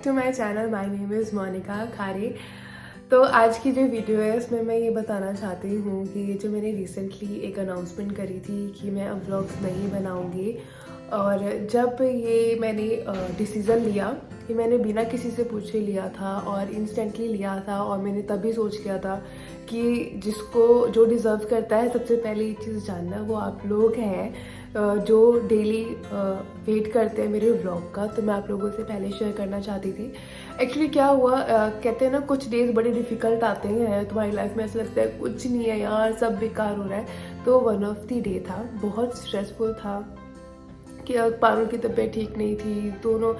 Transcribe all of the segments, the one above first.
To my channel. My name is Monika Khare. तो आज की जो वीडियो है उसमें मैं ये बताना चाहती हूँ कि जो मैंने रिसेंटली एक अनाउंसमेंट करी थी कि मैं अब व्लॉग्स नहीं बनाऊँगी, और जब ये मैंने डिसीज़न लिया कि मैंने बिना किसी से पूछे लिया था और इंस्टेंटली लिया था, और मैंने तभी सोच लिया था कि जिसको जो डिज़र्व करता है सबसे पहले ये चीज़ जानना वो आप लोग हैं जो डेली वेट करते हैं मेरे व्लॉग का। तो मैं आप लोगों से पहले शेयर करना चाहती थी। एक्चुअली क्या हुआ, कहते हैं ना कुछ डेज बड़े डिफ़िकल्ट आते हैं तुम्हारी लाइफ में, ऐसा लगता है कुछ नहीं है यार, सब बेकार हो रहा है। तो वन ऑफ द डे था, बहुत स्ट्रेसफुल था कि पारुल की तबीयत ठीक नहीं थी, दोनों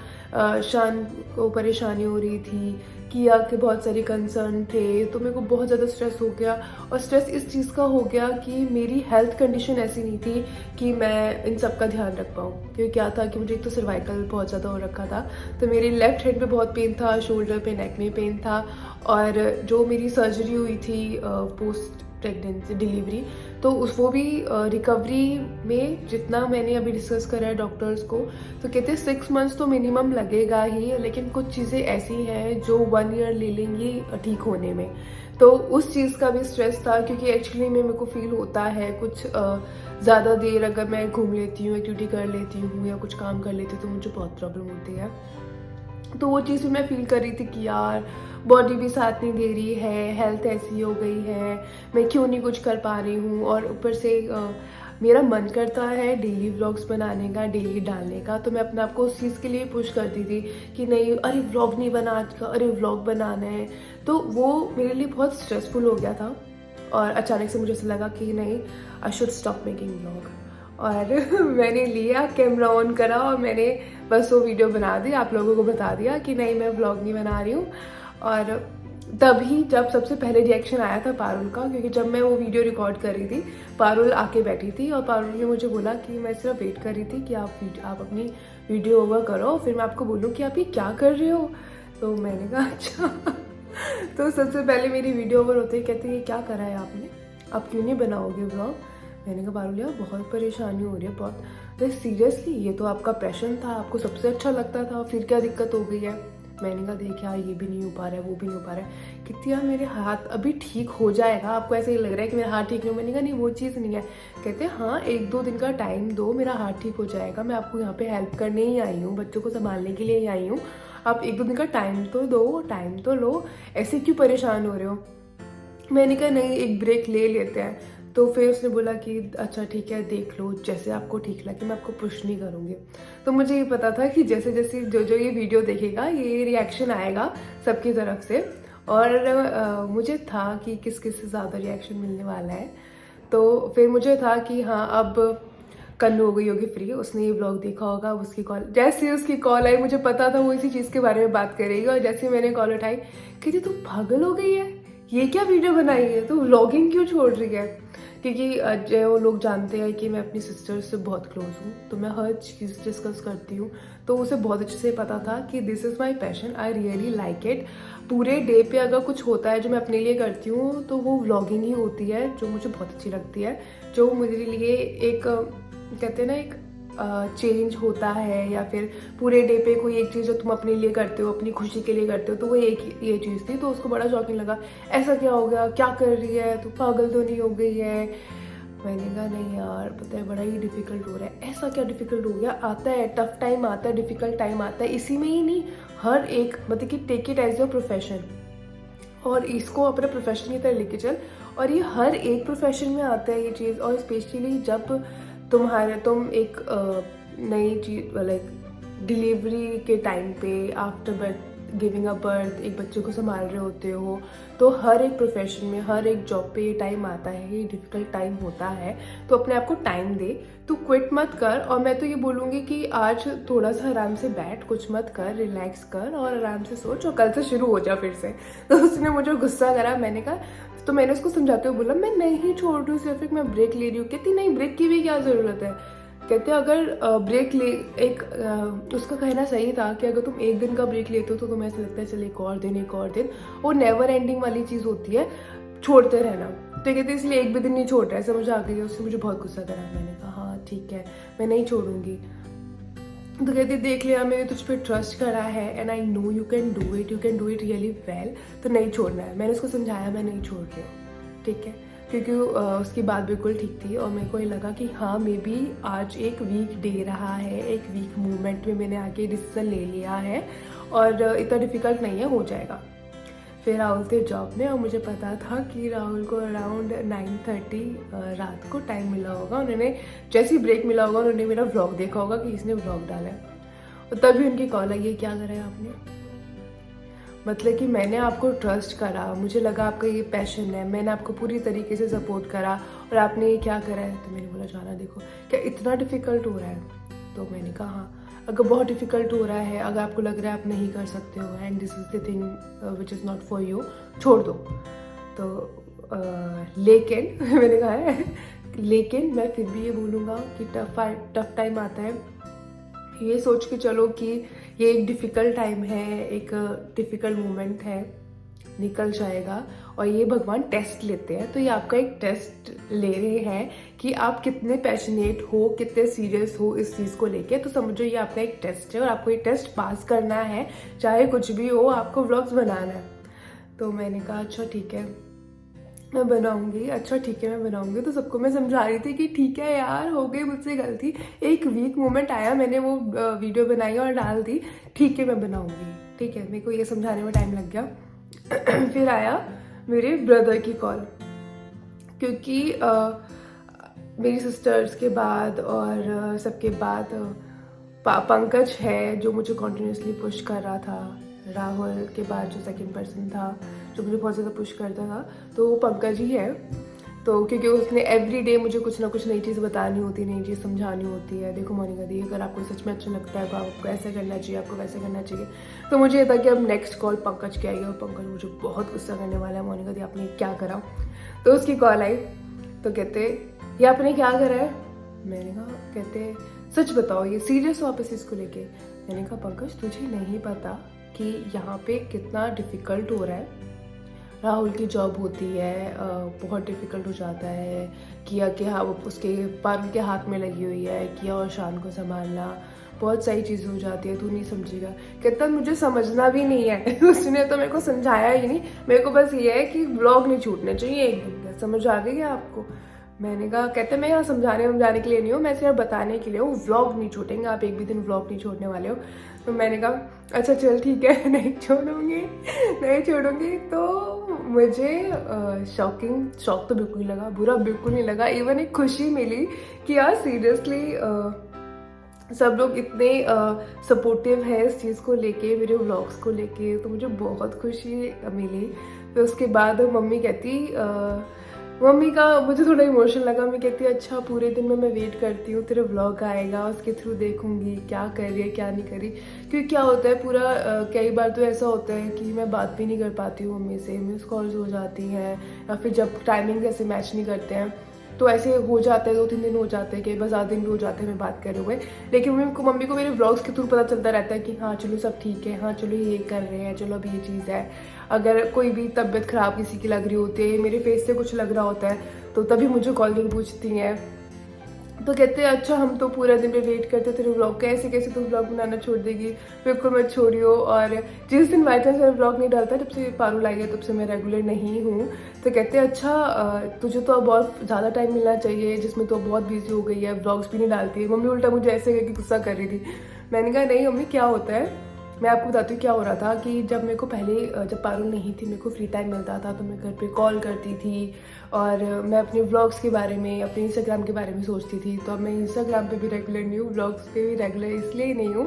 शान को परेशानी हो रही थी, किया के बहुत सारे कंसर्न थे, तो मेरे को बहुत ज़्यादा स्ट्रेस हो गया। और स्ट्रेस इस चीज़ का हो गया कि मेरी हेल्थ कंडीशन ऐसी नहीं थी कि मैं इन सब का ध्यान रख पाऊँ। क्योंकि क्या था कि मुझे एक तो सर्वाइकल बहुत ज़्यादा हो रखा था, तो मेरी लेफ्ट हेड पे बहुत पेन था, शोल्डर पे, नेक में पेन था, और जो मेरी सर्जरी हुई थी पोस्ट प्रेगनेंसी डिलीवरी, तो वो भी रिकवरी में जितना मैंने अभी डिस्कस करा है डॉक्टर्स को, तो कहते हैं 6 मंथ्स तो मिनिमम लगेगा ही, लेकिन कुछ चीज़ें ऐसी हैं जो 1 ईयर ले लेंगी ठीक होने में। तो उस चीज़ का भी स्ट्रेस था, क्योंकि एक्चुअली में मेरे को फील होता है कुछ ज़्यादा देर अगर मैं घूम लेती हूँ, एक्टिविटी कर लेती हूँ या कुछ काम कर लेती हूँ तो मुझे बहुत प्रॉब्लम होती है। तो वो चीज़ भी मैं फील कर रही थी कि यार बॉडी भी साथ नहीं दे रही है, हेल्थ ऐसी हो गई है, मैं क्यों नहीं कुछ कर पा रही हूँ। और ऊपर से मेरा मन करता है डेली व्लॉग्स बनाने का, डेली डालने का, तो मैं अपने आप को उस चीज़ के लिए पुश करती थी कि नहीं, अरे व्लॉग नहीं बना आज का, अरे व्लॉग बनाना है। तो वो मेरे लिए बहुत स्ट्रेसफुल हो गया था, और अचानक से मुझे ऐसा लगा कि नहीं, I should stop making vlog. और मैंने लिया, कैमरा ऑन करा और मैंने बस वो वीडियो बना दी, आप लोगों को बता दिया कि नहीं, मैं व्लॉग नहीं बना रही हूँ। और तभी जब सबसे पहले रिएक्शन आया था पारुल का, क्योंकि जब मैं वो वीडियो रिकॉर्ड कर रही थी पारुल आके बैठी थी, और पारुल ने मुझे बोला कि मैं सिर्फ वेट कर रही थी कि आप अपनी वीडियो ओवर करो, फिर मैं आपको बोलूँ कि आप ये क्या कर रहे हो। तो मैंने कहा अच्छा। तो सबसे पहले मेरी वीडियो ओवर होते ही कहते ये क्या करा है आपने, आप क्यों नहीं बनाओगे व्लॉग। मैंने कहा पारुल यार बहुत परेशानी हो रही है, बहुत सीरियसली, ये तो आपका पैशन था, आपको सबसे अच्छा लगता था, फिर क्या दिक्कत हो गई है। मैंने कहा देख यार, ये भी नहीं हो पा रहा है, वो भी नहीं हो पा रहा है। कितनी यार मेरे हाथ अभी ठीक हो जाएगा, आपको ऐसे ही लग रहा है कि मेरा हाथ ठीक नहीं हो। मैंने कहा नहीं, वो चीज़ नहीं है। कहते हाँ 1-2 दिन का टाइम दो, मेरा हाथ ठीक हो जाएगा, मैं आपको यहाँ पे हेल्प करने ही आई हूँ, बच्चों को संभालने के लिए ही आई हूँ, आप 1-2 दिन का टाइम तो दो, टाइम तो लो, ऐसे क्यों परेशान हो रहे हो। मैंने कहा नहीं, एक ब्रेक ले लेते हैं। तो फिर उसने बोला कि अच्छा ठीक है, देख लो जैसे आपको ठीक लगे, मैं आपको पुश नहीं करूँगी। तो मुझे ये पता था कि जैसे जैसे जो जो ये वीडियो देखेगा ये रिएक्शन आएगा सबकी तरफ से, और मुझे था कि किस किस से ज़्यादा रिएक्शन मिलने वाला है। तो फिर मुझे था कि हाँ, अब कन्नू हो गई होगी फ्री, उसने ये व्लॉग देखा होगा, उसकी कॉल, जैसे उसकी कॉल आई मुझे पता था वो इसी चीज़ के बारे में बात करेगी। और जैसे मैंने कॉल उठाई, कहती तू पागल हो गई है, ये क्या वीडियो बनाई है, तो व्लॉगिंग क्यों छोड़ रही है। क्योंकि जो लोग जानते हैं कि मैं अपनी सिस्टर से बहुत क्लोज हूँ, तो मैं हर चीज़ डिस्कस करती हूँ, तो उसे बहुत अच्छे से पता था कि this is my passion, I really like it. पूरे डे पे अगर कुछ होता है जो मैं अपने लिए करती हूँ तो वो व्लॉगिंग ही होती है, जो मुझे बहुत अच्छी लगती है, जो मेरे लिए एक कहते हैं ना एक चेंज होता है, या फिर पूरे डे पे कोई एक चीज़ जो तुम अपने लिए करते हो, अपनी खुशी के लिए करते हो, तो वो एक ये चीज़ थी। तो उसको बड़ा शॉकिंग लगा, ऐसा क्या हो गया, क्या कर रही है तू, पागल तो नहीं हो गई है। मैंने कहा नहीं यार, पता है बड़ा ही डिफ़िकल्ट हो रहा है। ऐसा क्या डिफ़िकल्ट हो गया, आता है, टफ टाइम आता है, डिफ़िकल्ट टाइम आता है, इसी में ही नहीं, हर एक, मतलब कि take it as your profession, और इसको अपने प्रोफेशन की तरह लेके चल। और ये हर एक प्रोफेशन में आता है ये चीज़, और स्पेशली जब तुम एक नई चीज, लाइक डिलीवरी के टाइम पे, after birth, giving a birth, एक बच्चे को संभाल रहे होते हो, तो हर एक प्रोफेशन में, हर एक जॉब पे ये टाइम आता है, ये डिफिकल्ट टाइम होता है। तो अपने आप को टाइम दे, तू क्विट मत कर। और मैं तो ये बोलूँगी कि आज थोड़ा सा आराम से बैठ, कुछ मत कर, रिलैक्स कर और आराम से सोच, और कल से शुरू हो जा फिर से। तो उसने मुझे गुस्सा करा, मैंने कहा, तो मैंने उसको समझाते हुए बोला मैं नहीं छोड़ रही हूँ, सिर्फ एक मैं ब्रेक ले रही हूँ। कहती नहीं, ब्रेक की भी क्या ज़रूरत है। कहते अगर ब्रेक ले, एक उसका कहना सही था कि अगर तुम एक दिन का ब्रेक लेते हो तो तुम्हें ऐसा लगता है चल एक और दिन, एक और दिन, वो नेवर एंडिंग वाली चीज़ होती है, छोड़ते रहना। तो कहते इसलिए एक भी दिन नहीं छोड़ रहा है, समझ आ गई है। उसने मुझे बहुत गुस्सा करा, मैंने कहा हाँ ठीक है, मैं नहीं छोड़ूंगी। तो कहती देख लिया, मैंने तुझ पे ट्रस्ट करा है and I know you can do it really well, तो नहीं छोड़ना है। मैंने उसको समझाया मैं नहीं छोड़ रही हूँ, ठीक है, क्योंकि उसकी बात बिल्कुल ठीक थी और मेरे को ये लगा कि हाँ मे बी आज एक वीक डे रहा है, एक वीक मूवमेंट में मैंने आके डिसीजन ले लिया है और इतना डिफ़िकल्ट नहीं है, हो जाएगा। फिर राहुल थे जॉब में और मुझे पता था कि राहुल को अराउंड 9:30 रात को टाइम मिला होगा। उन्होंने जैसे ही ब्रेक मिला होगा उन्होंने मेरा व्लॉग देखा होगा कि इसने व्लॉग डाला है, और तभी उनकी कॉल आई, ये क्या करा है आपने। मतलब कि मैंने आपको ट्रस्ट करा, मुझे लगा आपका ये पैशन है, मैंने आपको पूरी तरीके से सपोर्ट करा और आपने ये क्या करा है। तो मैंने बोला जाना देखो क्या इतना डिफ़िकल्ट हो रहा है। तो मैंने कहा हाँ, अगर बहुत डिफ़िकल्ट हो रहा है, अगर आपको लग रहा है आप नहीं कर सकते हो and this is the thing which is not for you, छोड़ दो। तो लेकिन मैंने कहा है लेकिन मैं फिर भी ये बोलूँगा कि टफ टाइम आता है, ये सोच के चलो कि ये एक डिफ़िकल्ट टाइम है, एक डिफ़िकल्ट मोमेंट है, निकल जाएगा। और ये भगवान टेस्ट लेते हैं, तो ये आपका एक टेस्ट ले रहे हैं कि आप कितने पैशनेट हो, कितने सीरियस हो इस चीज़ को लेके। तो समझो ये आपका एक टेस्ट है और आपको ये टेस्ट पास करना है, चाहे कुछ भी हो, आपको व्लॉग्स बनाना है। तो मैंने कहा अच्छा ठीक है मैं बनाऊंगी, अच्छा ठीक है मैं बनाऊंगी। तो सबको मैं समझा रही थी कि ठीक है यार, हो गई मुझसे गलती, एक वीक मोमेंट आया, मैंने वो वीडियो बनाई और डाल दी, ठीक है मैं बनाऊंगी, ठीक है। मेरे को ये समझाने में टाइम लग गया। फिर आया मेरे ब्रदर की कॉल, क्योंकि मेरी सिस्टर्स के बाद और सबके बाद पंकज है जो मुझे कॉन्टिन्यूसली पुश कर रहा था। राहुल के बाद जो सेकंड पर्सन था जो मुझे बहुत ज़्यादा पुश करता था, तो वो पंकज ही है। तो क्योंकि उसने एवरी डे मुझे कुछ ना कुछ नई चीज़ बतानी होती है, नई चीज़ समझानी होती है। देखो मोनिका दी, अगर आपको सच में अच्छा लगता है तो आपको ऐसा करना चाहिए, आपको वैसा करना चाहिए। तो मुझे ये था कि अब नेक्स्ट कॉल पंकज की आएगी और पंकज मुझे बहुत गुस्सा करने वाला है, मोनिका दी आपने क्या करा। तो उसकी कॉल आई, तो कहते ये आपने क्या करा है। मैंने कहा, कहते सच बताओ, ये सीरियस हो आप इस चीज़ को लेके। मैंने कहा पंकज तुझे नहीं पता कि यहाँ पे कितना डिफ़िकल्ट हो रहा है। राहुल की जॉब होती है, बहुत डिफ़िकल्ट हो जाता है। किया के उसके पारुल के हाथ में लगी हुई है, किया और शान को संभालना, बहुत सारी चीज़ें हो जाती है, तू नहीं समझेगा। कहता मुझे समझना भी नहीं है। उसने तो मेरे को समझाया ही नहीं, मेरे को बस ये है कि व्लॉग नहीं छूटने चाहिए एक दिन का। समझ आ गई क्या आपको। मैंने कहा, कहते मैं यहाँ समझाने के लिए नहीं हूँ, मैं सिर्फ बताने के लिए हूँ, व्लॉग नहीं छूटेंगे, आप एक भी दिन व्लॉग नहीं छोड़ने वाले हो। तो मैंने कहा अच्छा चल ठीक है, नहीं छोड़ूंगी। तो मुझे शॉक तो बिल्कुल नहीं लगा, बुरा बिल्कुल नहीं लगा, इवन एक खुशी मिली कि यार सीरियसली सब लोग इतने सपोर्टिव है इस चीज़ को लेके, मेरे व्लॉग्स को लेके, तो मुझे बहुत खुशी मिली। फिर उसके बाद मम्मी कहती मम्मी का मुझे थोड़ा इमोशनल लगा। मैं कहती अच्छा पूरे दिन में मैं वेट करती हूँ, तेरा व्लॉग आएगा, उसके थ्रू देखूंगी क्या कर रही है क्या नहीं कर रही। क्योंकि क्या होता है पूरा कई बार तो ऐसा होता है कि मैं बात भी नहीं कर पाती हूँ मम्मी से, मिस कॉल्स हो जाती हैं, या फिर जब टाइमिंग ऐसे मैच नहीं करते हैं तो ऐसे हो जाता है, 2-3 दिन हो जाते हैं, कई बार ज़्यादा दिन भी हो जाते हैं मैं बात करे हुए। लेकिन मम्मी को मेरे व्लॉग्स के थ्रू पता चलता रहता है कि हाँ चलो सब ठीक है, हाँ चलो ये कर रहे हैं, चलो अब ये चीज़ है। अगर कोई भी तबीयत ख़राब किसी की लग रही होती है, मेरे फेस से कुछ लग रहा होता है, तो तभी मुझे कॉल करके पूछती हैं। तो कहते हैं अच्छा हम तो पूरा दिन पे वेट करते तेरे व्लॉग का, ऐसे कैसे तू व्लॉग बनाना छोड़ देगी, बिल्कुल मत छोड़ियो। और जिस दिन बाई चांस मेरा व्लॉग नहीं डालता, जब से पारुल आई है तब से मैं रेगुलर नहीं हूँ। तो कहते हैं अच्छा तुझे तो अब बहुत ज़्यादा टाइम मिलना चाहिए, जिसमें तो बहुत बिजी हो गई है, व्लॉग्स भी नहीं डालती है। मम्मी उल्टा मुझे ऐसे करके गुस्सा कर रही थी। मैंने कहा नहीं मम्मी क्या होता है, मैं आपको बताती हूँ क्या हो रहा था कि जब मेरे को पहले जब पारुल नहीं थी, मेरे को फ्री टाइम मिलता था तो मैं घर पे कॉल करती थी और मैं अपने व्लॉग्स के बारे में, अपने इंस्टाग्राम के बारे में सोचती थी। तो अब मैं इंस्टाग्राम पे भी रेगुलर नहीं हूँ, व्लॉग्स पे भी रेगुलर इसलिए नहीं हूँ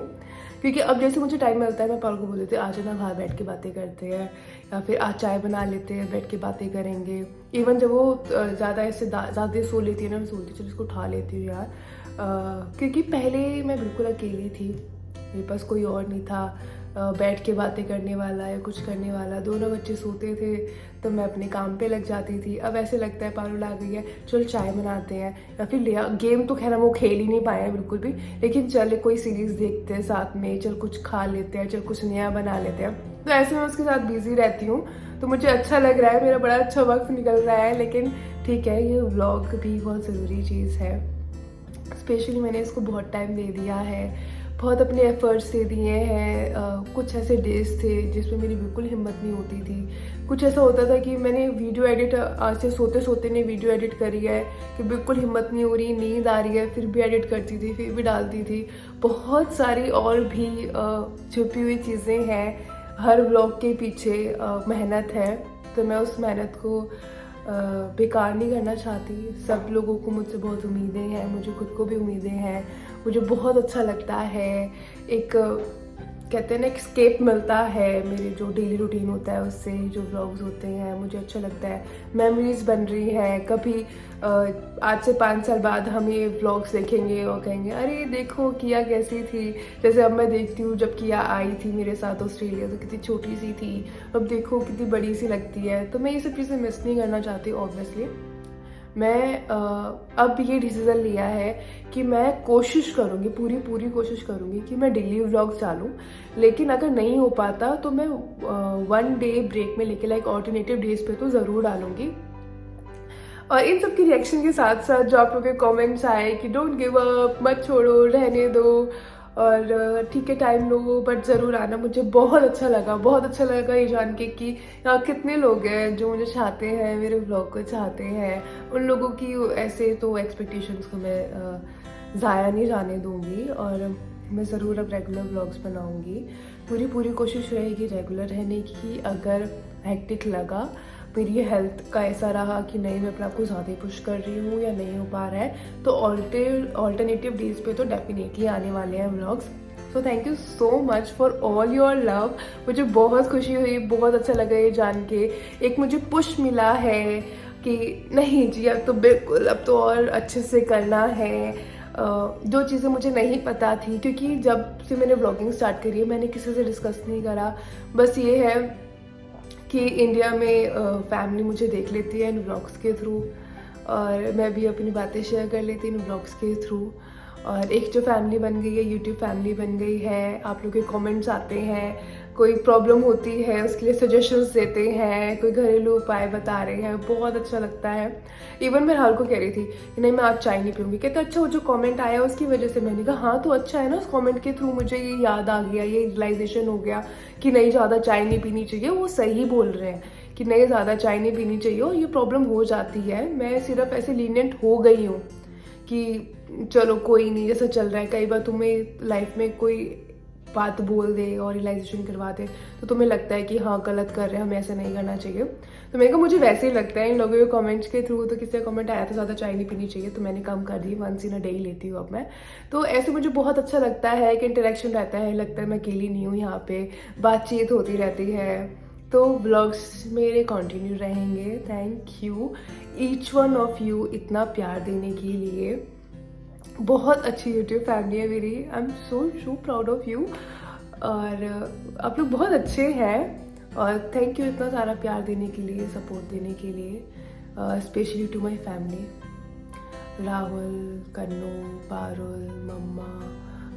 क्योंकि अब जैसे मुझे टाइम मिलता है मैं पारुल को बोल देती हूँ आज ना बाहर बैठ के बातें करते हैं, या फिर आज चाय बना लेते हैं, बैठ के बातें करेंगे। इवन जब वो ज़्यादा ऐसे ज़्यादा देर सो लेती है ना, मैं सोचती चलो इसको उठा लेती हूँ यार, क्योंकि पहले मैं बिल्कुल अकेली थी, मेरे पास कोई और नहीं था बैठ के बातें करने वाला या कुछ करने वाला। दोनों बच्चे सोते थे तो मैं अपने काम पे लग जाती थी। अब ऐसे लगता है पारुल आ गई है, चल चाय बनाते हैं, या फिर गेम तो खैर वो खेल ही नहीं पाए हैं बिल्कुल भी, लेकिन चल कोई सीरीज़ देखते हैं साथ में, चल कुछ खा लेते हैं, चल कुछ नया बना लेते हैं। तो ऐसे मैं उसके साथ बिजी रहती हूँ, तो मुझे अच्छा लग रहा है, मेरा बड़ा अच्छा वक्त निकल रहा है। लेकिन ठीक है, ये व्लॉग भी बहुत ज़रूरी चीज़ है, स्पेशली मैंने इसको बहुत टाइम दे दिया है, बहुत अपने एफर्ट्स दे दिए हैं। कुछ ऐसे डेज थे जिसमें मेरी बिल्कुल हिम्मत नहीं होती थी। कुछ ऐसा होता था कि मैंने वीडियो एडिट आज से सोते सोते ने वीडियो एडिट करी है कि बिल्कुल हिम्मत नहीं हो रही, नींद आ रही है, फिर भी एडिट करती थी, फिर भी डालती थी। बहुत सारी और भी छुपी हुई चीज़ें हैं। हर व्लॉग के पीछे मेहनत है, तो मैं उस मेहनत को बेकार नहीं करना चाहती। सब लोगों को मुझसे बहुत उम्मीदें हैं, मुझे खुद को भी उम्मीदें हैं। मुझे बहुत अच्छा लगता है, एक कहते हैं ना एक स्केप मिलता है मेरे जो डेली रूटीन होता है उससे, जो व्लॉग्स होते हैं मुझे अच्छा लगता है। मेमोरीज बन रही हैं। कभी आज से 5 साल बाद हम ये व्लॉग्स देखेंगे और कहेंगे अरे देखो किया कैसी थी। जैसे अब मैं देखती हूँ जब किया आई थी मेरे साथ ऑस्ट्रेलिया तो कितनी छोटी सी थी, अब देखो कितनी बड़ी सी लगती है। तो मैं ये सब चीज़ें मिस नहीं करना चाहती ऑब्वियसली। मैं अब ये डिसीज़न लिया है कि मैं कोशिश करूँगी, पूरी कोशिश करूँगी कि मैं डेली व्लॉग्स डालूँ। लेकिन अगर नहीं हो पाता तो मैं 1 डे ब्रेक में लेके लाइक ऑल्टरनेटिव डेज पे तो ज़रूर डालूँगी। और इन सब की रिएक्शन के साथ साथ जो आप लोगों के कमेंट्स आए कि डोंट गिव अप, मत छोड़ो, रहने दो, और ठीक है टाइम लो बट ज़रूर आना, मुझे बहुत अच्छा लगा। बहुत अच्छा लगा ये जान के कि यहाँ कितने लोग हैं जो मुझे चाहते हैं, मेरे व्लॉग को चाहते हैं। उन लोगों की ऐसे तो एक्सपेक्टेशंस को मैं ज़ाया नहीं जाने दूँगी और मैं ज़रूर अब रेगुलर व्लॉग्स बनाऊँगी। पूरी कोशिश रहेगी रेगुलर रहने की। अगर हेक्टिक लगा, मेरी हेल्थ का ऐसा रहा कि नहीं मैं अपने आप को ज़्यादा पुश कर रही हूँ या नहीं हो पा रहा है, तो ऑल्टरनेटिव डेज पे तो डेफिनेटली आने वाले हैं vlogs. So thank you so much for all your love. मुझे बहुत खुशी हुई, बहुत अच्छा लगा ये जान के। एक मुझे पुश मिला है कि नहीं जी अब तो बिल्कुल, अब तो और अच्छे से करना है। जो चीज़ें मुझे नहीं पता थी, क्योंकि जब से मैंने व्लॉगिंग स्टार्ट करी है मैंने किसी से डिस्कस नहीं करा। बस ये है कि इंडिया में फैमिली मुझे देख लेती है इन व्लॉग्स के थ्रू, और मैं भी अपनी बातें शेयर कर लेती हूँ इन व्लॉग्स के थ्रू। और एक जो फैमिली बन गई है, यूट्यूब फैमिली बन गई है। आप लोग के कमेंट्स आते हैं, कोई प्रॉब्लम होती है उसके लिए सजेशंस देते हैं, कोई घरेलू उपाय बता रहे हैं, बहुत अच्छा लगता है। इवन मैं हाल को कह रही थी कि नहीं मैं आज चाय नहीं पीऊँगी, कहते अच्छा वो जो कमेंट आया उसकी वजह से। मैंने कहा हाँ तो अच्छा है ना, उस कमेंट के थ्रू मुझे ये याद आ गया, ये रियलाइजेशन हो गया कि नहीं ज़्यादा चाय नहीं पीनी चाहिए। वो सही बोल रहे हैं कि नहीं ज़्यादा चाय नहीं पीनी चाहिए और ये प्रॉब्लम हो जाती है। मैं सिर्फ ऐसे लीनियंट हो गई हूँ कि चलो कोई नहीं, जैसा चल रहा है। कई बार तुम्हें लाइफ में कोई बात बोल दे और रियलाइजेशन करवा दे तो तुम्हें लगता है कि हाँ गलत कर रहे हैं, हमें ऐसा नहीं करना चाहिए। तो मेरे को मुझे वैसे ही लगता है इन लोगों के कमेंट्स के थ्रू। तो किसी का कमेंट आया तो ज़्यादा चाय नहीं पीनी चाहिए, तो मैंने कम कर दी, 1 इन अ डे लेती हूँ अब मैं। तो ऐसे मुझे बहुत अच्छा लगता है कि इंटरेक्शन रहता है, लगता है मैं अकेली नहीं हूँ यहाँ पे, बातचीत होती रहती है। तो व्लॉग्स मेरे कंटिन्यू रहेंगे। Thank you each one of you इतना प्यार देने के लिए। बहुत अच्छी यूट्यूब फैमिली है मेरी, I am so proud of you. और आप लोग बहुत अच्छे हैं और थैंक यू इतना सारा प्यार देने के लिए, सपोर्ट देने के लिए। Specially to my family, Rahul, Kannu, Parul, मम्मा,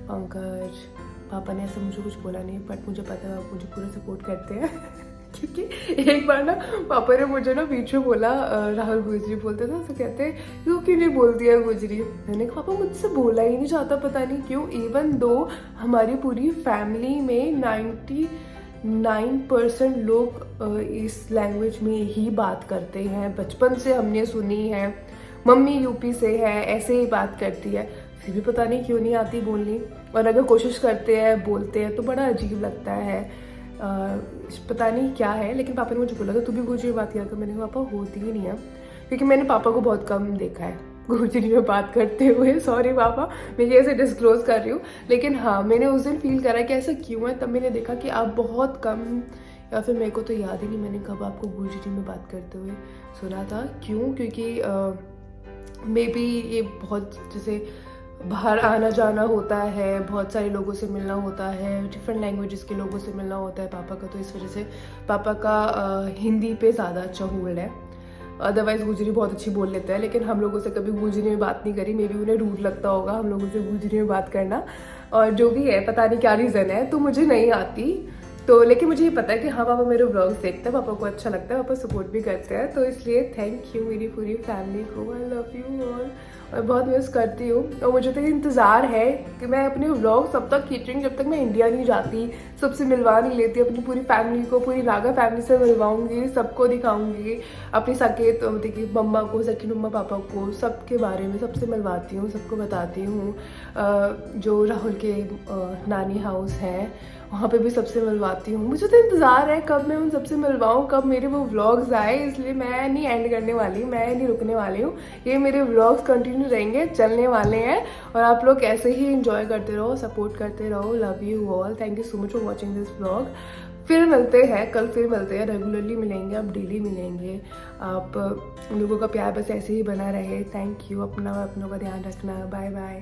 पंकज। पापा ने ऐसा मुझे कुछ बोला नहीं बट मुझे पता है आप मुझे पूरा सपोर्ट करते हैं क्योंकि एक बार ना पापा ने मुझे ना बीच में बोला राहुल गुजरी बोलते थे, तो कहते क्यों क्यों नहीं बोलती है गुजरी। मैंने कहा पापा मुझसे बोला ही नहीं जाता, पता नहीं क्यों। इवन दो हमारी पूरी फैमिली में 99% लोग इस लैंग्वेज में ही बात करते हैं, बचपन से हमने सुनी है। मम्मी यूपी से है, ऐसे ही बात करती है, फिर भी पता नहीं क्यों नहीं आती बोलनी। और अगर कोशिश करते हैं बोलते हैं तो बड़ा अजीब लगता है। पता नहीं क्या है। लेकिन पापा ने मुझे बोला था तू भी गुजरी बात किया कर। मैंने कहा पापा होती ही नहीं है, क्योंकि मैंने पापा को बहुत कम देखा है गुजरी में बात करते हुए। सॉरी पापा मैं ये ऐसे डिस्क्लोज कर रही हूँ, लेकिन हाँ मैंने उस दिन फील करा कि ऐसा क्यों है। तब मैंने देखा कि आप बहुत कम, या फिर मेरे को तो याद ही नहीं मैंने कब आपको गुजरी में बात करते हुए सुना था। क्यों? क्योंकि मे बी ये बहुत जैसे बाहर आना जाना होता है, बहुत सारे लोगों से मिलना होता है, डिफरेंट लैंग्वेजेस के लोगों से मिलना होता है पापा का। तो इस वजह से पापा का हिंदी पे ज़्यादा अच्छा होल्ड है। अदरवाइज़ गुजरी बहुत अच्छी बोल लेता है, लेकिन हम लोगों से कभी गुजरी में बात नहीं करी। मे बी उन्हें रूड लगता होगा हम लोगों से गुजरी में बात करना, और जो भी है पता नहीं क्या रीज़न है, तो मुझे नहीं आती। तो लेकिन मुझे ये पता है कि हाँ पापा मेरे व्लॉग्स देखते हैं, पापा को अच्छा लगता है, पापा सपोर्ट भी करते हैं। तो इसलिए थैंक यू मेरी पूरी फैमिली को। I love you all. और बहुत मिस करती हूँ। और मुझे तो इंतज़ार है कि मैं अपने व्लॉग तब तक खींच रही हूँ जब तक मैं इंडिया नहीं जाती, सबसे मिलवा नहीं लेती, अपनी पूरी फैमिली को, पूरी नागा फैमिली से मिलवाऊंगी, सबको दिखाऊंगी, अपनी सके तो देखिए मम्मा को, सकी मम्मा पापा को, सबके बारे में सबसे मिलवाती हूँ, सबको बताती हूँ। जो राहुल के नानी हाउस है वहाँ पे भी सबसे मिलवाती हूँ। मुझे तो इंतज़ार है कब मैं उन सबसे मिलवाऊँ, कब मेरे वो व्लॉग्स आए, इसलिए मैं नहीं एंड करने वाली, मैं नहीं रुकने वाली हूँ। ये मेरे व्लॉग्स कंटिन्यू रहेंगे, चलने वाले हैं, और आप लोग ऐसे ही इंजॉय करते रहो, सपोर्ट करते रहो। Love you all, thank you so much for watching this vlog. फिर मिलते हैं, कल फिर मिलते हैं, रेगुलरली मिलेंगे, आप डेली मिलेंगे। आप लोगों का प्यार बस ऐसे ही बना रहे। थैंक यू, अपनों का ध्यान रखना, बाय बाय।